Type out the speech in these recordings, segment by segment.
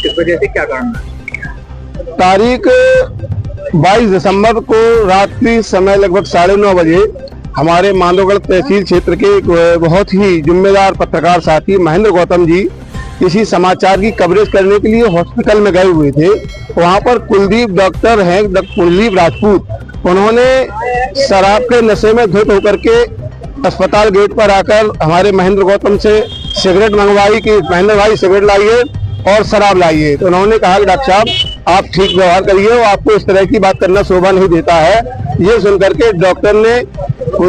किस वजह से, क्या कारण है? तारीख 22 दिसंबर को रात्रि समय लगभग 9:30 बजे हमारे मांडवगढ़ तहसील क्षेत्र के एक बहुत ही जिम्मेदार पत्रकार साथी महेंद्र गौतम जी किसी समाचार की कवरेज करने के लिए हॉस्पिटल में गए हुए थे। वहां पर कुलदीप डॉक्टर हैं कुलदीप राजपूत, उन्होंने शराब के नशे में धुत होकर के अस्पताल गेट पर आकर हमारे महेंद्र गौतम से सिगरेट मंगवाई कि महेंद्र भाई सिगरेट लाइए और शराब लाइए। तो उन्होंने कहा कि डॉक्टर साहब आप ठीक व्यवहार करिए, वो आपको इस तरह की बात करना शोभा नहीं देता है। ये सुनकर के डॉक्टर ने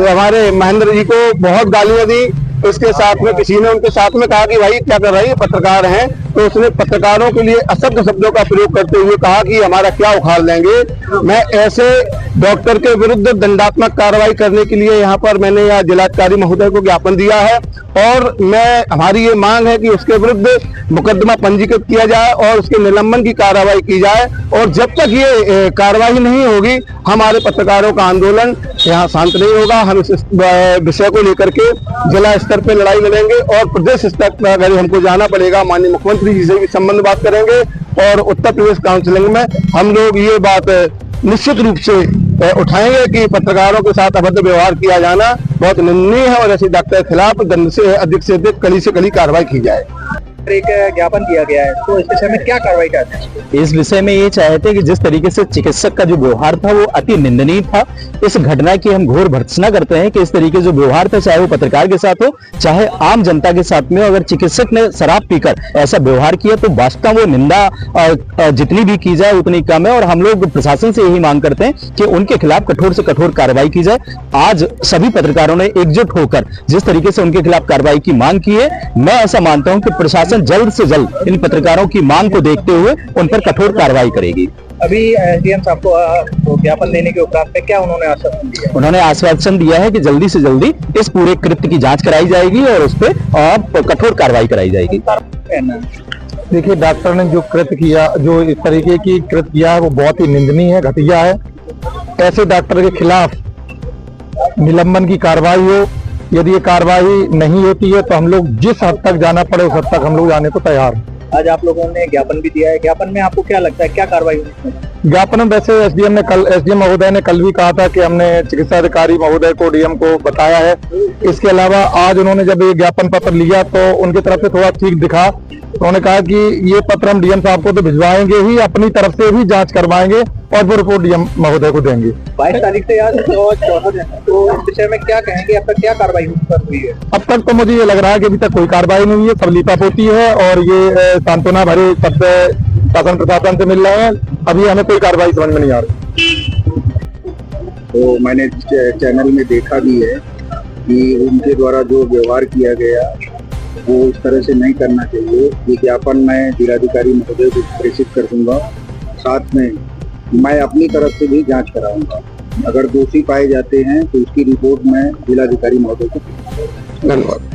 हमारे महेंद्र जी को बहुत गालियां दी। उसके साथ में किसी ने उनके साथ में कहा कि भाई क्या कर रही है, पत्रकार हैं। तो उसने पत्रकारों के लिए असभ्य शब्दों का प्रयोग करते हुए कहा कि हमारा क्या उखाड़ लेंगे। मैं ऐसे डॉक्टर के विरुद्ध दंडात्मक कार्रवाई करने के लिए यहाँ पर मैंने यहाँ जिलाधिकारी महोदय को ज्ञापन दिया है और हमारी ये मांग है कि उसके विरुद्ध मुकदमा पंजीकृत किया जाए और उसके निलंबन की कार्रवाई की जाए। और जब तक ये कार्रवाई नहीं होगी हमारे पत्रकारों का आंदोलन यहाँ शांत नहीं होगा। हम इस विषय को लेकर के जिला स्तर पे लड़ाई लड़ेंगे और प्रदेश स्तर पर अगर हमको जाना पड़ेगा माननीय मुख्यमंत्री जी से भी संबंध बात करेंगे। और उत्तर प्रदेश काउंसिलिंग में हम लोग ये बात निश्चित रूप से उठाएंगे कि पत्रकारों के साथ अभद्र व्यवहार किया जाना बहुत निंदनीय है और ऐसे डॉक्टर के खिलाफ दंड से अधिक कड़ी से कड़ी कार्रवाई की जाए। एक ज्ञापन दिया गया है, तो इस विषय में क्या कार्रवाई चाहते हैं? इस विषय में ये चाहते हैं कि जिस तरीके से चिकित्सक का जो व्यवहार था वो अति निंदनीय था। इस घटना की हम घोर भर्त्सना करते हैं कि इस तरीके जो व्यवहार था, चाहे वो पत्रकार के साथ हो चाहे आम जनता के साथ में, अगर चिकित्सक ने शराब पीकर ऐसा व्यवहार किया तो वास्तव वो निंदा जितनी भी की जाए उतनी कम है। और हम लोग प्रशासन से यही मांग करते हैं कि उनके खिलाफ कठोर से कठोर कार्रवाई की जाए। आज सभी पत्रकारों ने एकजुट होकर जिस तरीके से उनके खिलाफ कार्रवाई की मांग की है, मैं ऐसा मानता हूं कि प्रशासन जल्द से जल्द इन पत्रकारों की मांग को देखते हुए उन पर कठोर कार्रवाई करेगी। अभी एसडीएम साहब को ज्ञापन देने के उपरांत में क्या उन्होंने आश्वासन दिया? उन्होंने आश्वासन दिया है कि जल्दी से जल्दी इस पूरे कृत्य की जांच कराई जाएगी और उस पर कठोर कार्रवाई कराई जाएगी। देखिए, डॉक्टर ने जो कृत्य किया, जो इस तरीके की कृत्य किया है वो बहुत ही निंदनीय है, घटिया है। ऐसे डॉक्टर के खिलाफ निलंबन की कार्रवाई हो। यदि ये कार्रवाई नहीं होती है तो हम लोग जिस हद तक जाना पड़े उस हद तक हम लोग जाने को तैयार हैं। आज आप लोगों ने ज्ञापन भी दिया है, ज्ञापन में आपको क्या लगता है क्या कार्रवाई होगी? ज्ञापन में वैसे एसडीएम महोदय ने कल भी कहा था कि हमने चिकित्सा अधिकारी महोदय को, डीएम को बताया है। इसके अलावा आज उन्होंने जब ये ज्ञापन पत्र लिया तो उनकी तरफ से थोड़ा ठीक दिखा। उन्होंने कहा कि ये पत्र हम डीएम साहब को तो भिजवाएंगे ही, अपनी तरफ से भी जांच करवाएंगे और वो रिपोर्ट डीएम महोदय को देंगे। 22 तारीख से आज 14 दिन, तो इस विषय में क्या कहेंगे? अब तक क्या कार्रवाई हुई है? अब तक तो मुझे ये लग रहा है कि अभी तक कोई कार्रवाई नहीं हुई है, सब लीपापोती है और ये सांत्वना भरे शब्द शासन प्रशासन से मिल रहे हैं। अभी हमें कोई कार्रवाई समझ में नहीं आ रही। तो मैंने चैनल में देखा भी है कि उनके द्वारा जो व्यवहार किया गया वो इस तरह से नहीं करना चाहिए। ये ज्ञापन मैं जिलाधिकारी महोदय को प्रेषित कर दूंगा। साथ में मैं अपनी तरफ से भी जांच कराऊंगा। अगर दोषी पाए जाते हैं तो उसकी रिपोर्ट मैं जिलाधिकारी महोदय को। धन्यवाद।